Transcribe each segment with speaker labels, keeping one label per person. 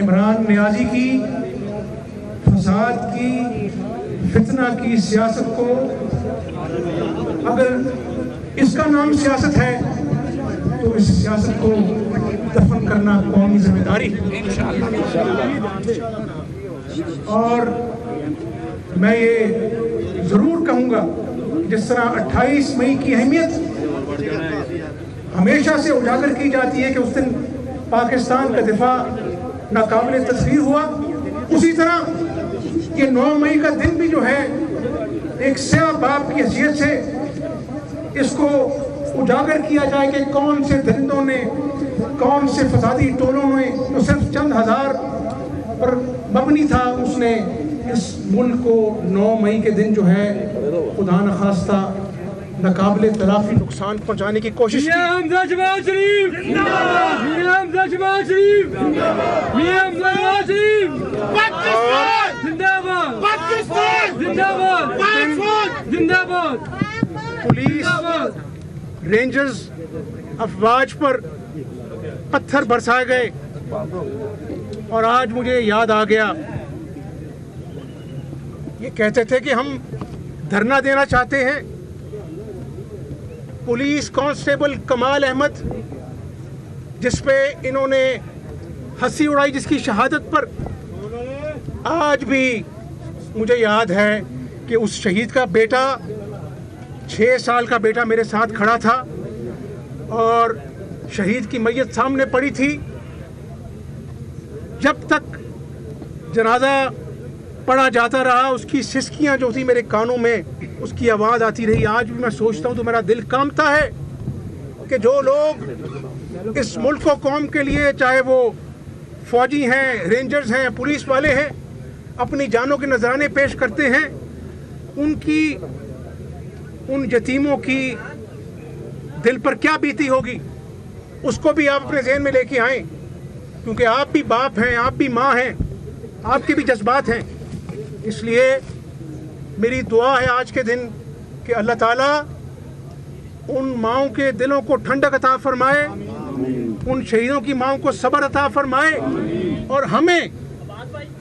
Speaker 1: عمران نیازی کی فساد کی فتنہ کی سیاست کو، اگر اس کا نام سیاست ہے تو اس سیاست کو دفن کرنا قومی ذمہ داری ہے۔ اور میں یہ ضرور کہوں گا، جس طرح 28 مئی کی اہمیت ہمیشہ سے اجاگر کی جاتی ہے کہ اس دن پاکستان کا دفاع ناقابل تصویر ہوا، اسی طرح یہ 9 مئی کا دن بھی جو ہے ایک سیاہ باپ کی حیثیت سے اس کو اجاگر کیا جائے کہ کون سے درندوں نے، کون سے فسادی ٹولوں نے جو صرف چند ہزار پر مبنی تھا، اس نے اس ملک کو 9 مئی کے دن جو ہے خدا نخواستہ ناقابل تلافی نقصان پہنچانے کی کوشش کی۔
Speaker 2: حمزہ جماعت شریف زندہ باد، حمزہ جماعت شریف زندہ باد، حمزہ جماعت شریف پاکستان زندہ باد، پاکستان زندہ باد، پاکستان زندہ باد۔
Speaker 1: پولیس رینجرز افواج پر پتھر برسائے گئے، اور آج مجھے یاد آ گیا، یہ کہتے تھے کہ ہم دھرنا دینا چاہتے ہیں۔ پولیس کانسٹیبل کمال احمد جس پہ انہوں نے ہنسی اڑائی، جس کی شہادت پر آج بھی مجھے یاد ہے کہ اس شہید کا بیٹا، 6 سال کا بیٹا میرے ساتھ کھڑا تھا اور شہید کی میت سامنے پڑی تھی۔ جب تک جنازہ پڑھا جاتا رہا، اس کی سسکیاں جو تھی میرے کانوں میں، اس کی آواز آتی رہی۔ آج بھی میں سوچتا ہوں تو میرا دل کانپتا ہے کہ جو لوگ اس ملک و قوم کے لیے، چاہے وہ فوجی ہیں، رینجرز ہیں، پولیس والے ہیں، اپنی جانوں کے نذرانے پیش کرتے ہیں، ان یتیموں کی دل پر کیا بیتی ہوگی، اس کو بھی آپ اپنے ذہن میں لے کے آئیں، کیونکہ آپ بھی باپ ہیں، آپ بھی ماں ہیں، آپ کے بھی جذبات ہیں۔ اس لیے میری دعا ہے آج کے دن کہ اللہ تعالیٰ ان ماؤں کے دلوں کو ٹھنڈک عطا فرمائے، ان شہیدوں کی ماؤں کو صبر عطا فرمائے، اور ہمیں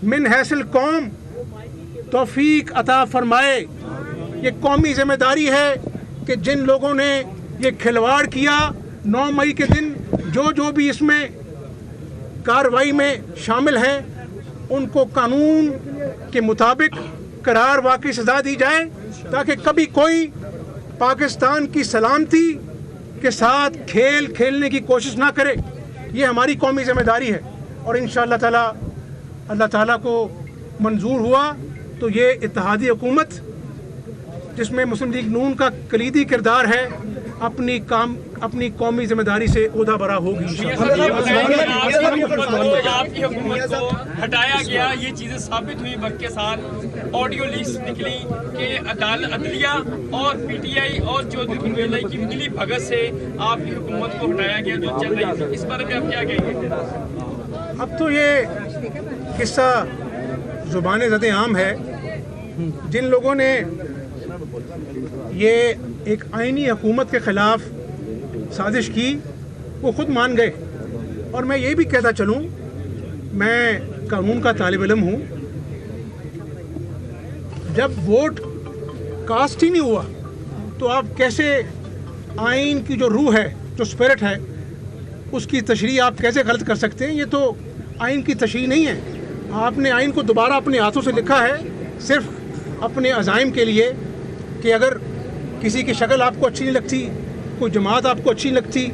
Speaker 1: من حیث القوم توفیق عطا فرمائے۔ یہ قومی ذمہ داری ہے کہ جن لوگوں نے یہ کھلواڑ کیا 9 مئی کے دن، جو بھی اس میں کارروائی میں شامل ہیں، ان کو قانون کے مطابق قرار واقعی سزا دی جائے، تاکہ کبھی کوئی پاکستان کی سلامتی کے ساتھ کھیل کھیلنے کی کوشش نہ کرے۔ یہ ہماری قومی ذمہ داری ہے، اور انشاءاللہ تعالی اللہ تعالیٰ کو منظور ہوا تو یہ اتحادی حکومت، جس میں مسلم لیگ نون کا کلیدی کردار ہے، اپنی قومی ذمہ داری سے عہدہ برا ہوگی۔
Speaker 2: آپ کی حکومت کو ہٹایا گیا، یہ چیزیں ثابت ہوئی وقت کے ساتھ، آڈیو لیکس نکلی کہ عدلیہ اور پی ٹی آئی اور چودھری پرویز کی ملی بھگت سے آپ کی حکومت کو ہٹایا گیا جو چل رہی تھی، اس بارے میں آپ کیا کہیں گے؟
Speaker 1: اب تو یہ قصہ زبان زد عام ہے۔ جن لوگوں نے یہ ایک آئینی حکومت کے خلاف سازش کی، وہ خود مان گئے، اور میں یہ بھی کہتا چلوں، میں قانون کا طالب علم ہوں، جب ووٹ کاسٹ ہی نہیں ہوا تو آپ کیسے آئین کی جو روح ہے، جو اسپرٹ ہے، اس کی تشریح آپ کیسے غلط کر سکتے ہیں؟ یہ تو آئین کی تشریح نہیں ہے۔ آپ نے آئین کو دوبارہ اپنے ہاتھوں سے لکھا ہے صرف اپنے عزائم کے لیے، کہ اگر کسی کی شکل آپ کو اچھی نہیں لگتی، کوئی جماعت آپ کو اچھی نہیں لگتی،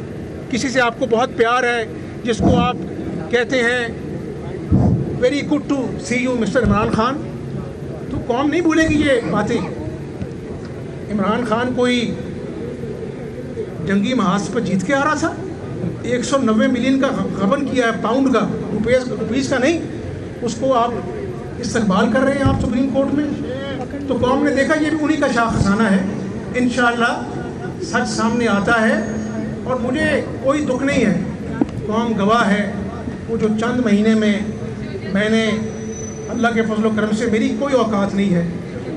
Speaker 1: کسی سے آپ کو بہت پیار ہے، جس کو آپ کہتے ہیں very good to see you Mr Imran Khan, تو قوم نہیں بھولے گی یہ باتیں۔ عمران خان کوئی جنگی محاذ پر جیت کے آ رہا تھا، 190 ملین کا غبن کیا ہے، پاؤنڈ کا، روپیز کا نہیں، اس کو آپ استقبال کر رہے ہیں آپ سپریم کورٹ میں، تو قوم نے دیکھا یہ بھی انہی کا شاہ خزانہ ہے۔ انشاءاللہ سچ سامنے آتا ہے، اور مجھے کوئی دکھ نہیں ہے، قوم گواہ ہے، وہ جو چند مہینے میں نے اللہ کے فضل و کرم سے، میری کوئی اوقات نہیں ہے،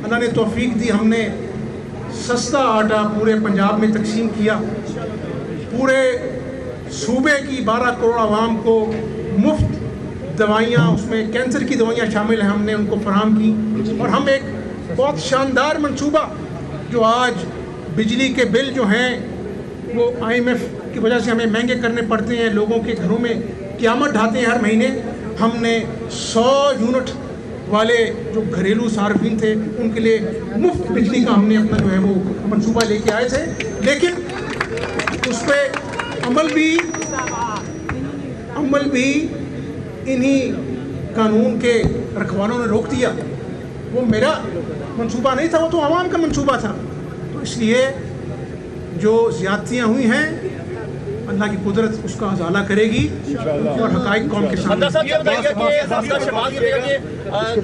Speaker 1: اللہ نے توفیق دی، ہم نے سستا آٹا پورے پنجاب میں تقسیم کیا، پورے صوبے کی 12 کروڑ عوام کو مفت دوائیاں اس میں کینسر کی دوائیاں شامل ہیں, ہم نے ان کو فراہم کی. اور ہم ایک بہت شاندار منصوبہ جو آج بجلی کے بل جو ہیں وہ IMF کی وجہ سے ہمیں مہنگے کرنے پڑتے ہیں, لوگوں کے گھروں میں قیامت ڈھاتے ہیں ہر مہینے, ہم نے 100 یونٹ والے جو گھریلو صارفین تھے ان کے لیے مفت بجلی کا ہم نے اپنا جو ہے وہ منصوبہ لے کے آئے تھے. لیکن اس پہ عمل بھی انہی قانون کے رکھوالوں نے روک دیا. وہ میرا منصوبہ نہیں تھا, وہ تو عوام کا منصوبہ تھا. تو اس لیے جو زیادتیاں ہوئی ہیں اللہ کی قدرت اس کا ازالہ کرے گی اور حقائق قوم کے سامنے.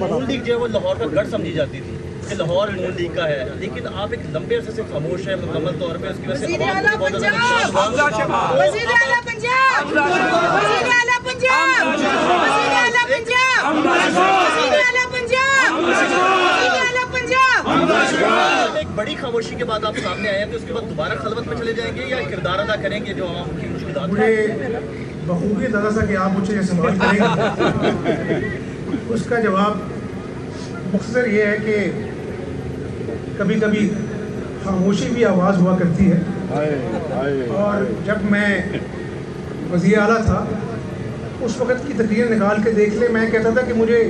Speaker 3: نون لیگ جو ہے وہ لاہور کا گڑھ سمجھی جاتی تھی کہ لاہور نون لیگ کا ہے, لیکن آپ ایک لمبے عرصے سے خاموش ہیں مکمل طور پہ. اس کی وجہ سے
Speaker 4: وزیر اعلیٰ پنجاب وزیر اعلیٰ پنجاب وزیر اعلیٰ پنجاب وزیر اعلیٰ پنجاب وزیر اعلیٰ پنجاب وزیر اعلیٰ پنجاب
Speaker 3: ایک بڑی خاموشی کے بعد آپ سامنے آئے ہیں, تو اس کے بعد دوبارہ خلوت میں چلے جائیں گے یا کردار ادا کریں گے جو عوام کی مشکلات؟
Speaker 1: مجھے بخوبی اندازہ تھا کہ آپ مجھ سے یہ سوال کریں گے. اس کا جواب مختصر یہ ہے کہ کبھی کبھی خاموشی بھی آواز ہوا کرتی ہے. اور جب میں وزیر اعلیٰ تھا اس وقت کی تقریر نکال کے دیکھ لے, میں کہتا تھا کہ مجھے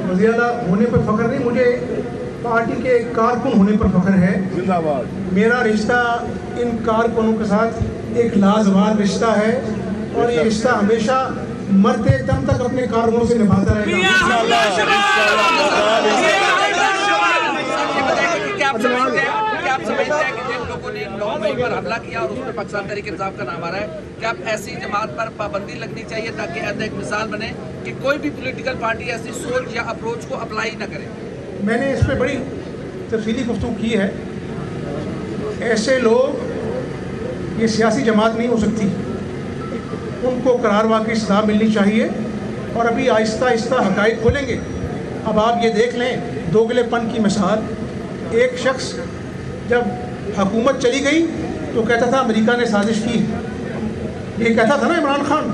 Speaker 1: وزیر اعلیٰ ہونے پر فخر نہیں, مجھے پارٹی کے کارکن ہونے پر فخر ہے. میرا رشتہ ان کارکنوں کے ساتھ ایک لازوال رشتہ ہے اور یہ رشتہ ہمیشہ مرتے دم تک اپنے کارکنوں سے نبھاتا رہے گا.
Speaker 5: کیا آپ سمجھتے ہیں کہ جن لوگوں نے 9 مئی پر حملہ کیا اور اس میں پاکستان تحریک انصاف کا نام آ رہا ہے, کیا ایسی جماعت پر پابندی لگنی چاہیے تاکہ ایک مثال بنے کہ کوئی بھی پولیٹیکل پارٹی ایسی سوچ یا اپروچ کو اپلائی نہ کرے؟
Speaker 1: میں نے اس پہ بڑی تفصیلی گفتگو کی ہے. ایسے لوگ, یہ سیاسی جماعت نہیں ہو سکتی, ان کو قرار واقعی سزا ملنی چاہیے اور ابھی آہستہ آہستہ حقائق کھولیں گے. اب آپ یہ دیکھ لیں دوگلے پن کی مثال, ایک شخص جب حکومت چلی گئی تو کہتا تھا امریکہ نے سازش کی, یہ کہتا تھا نا عمران خان,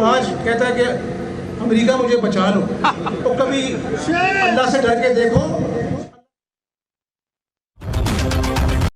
Speaker 1: آج کہتا ہے کہ امریکہ مجھے بچا لو. تو کبھی اللہ سے ڈر کے دیکھو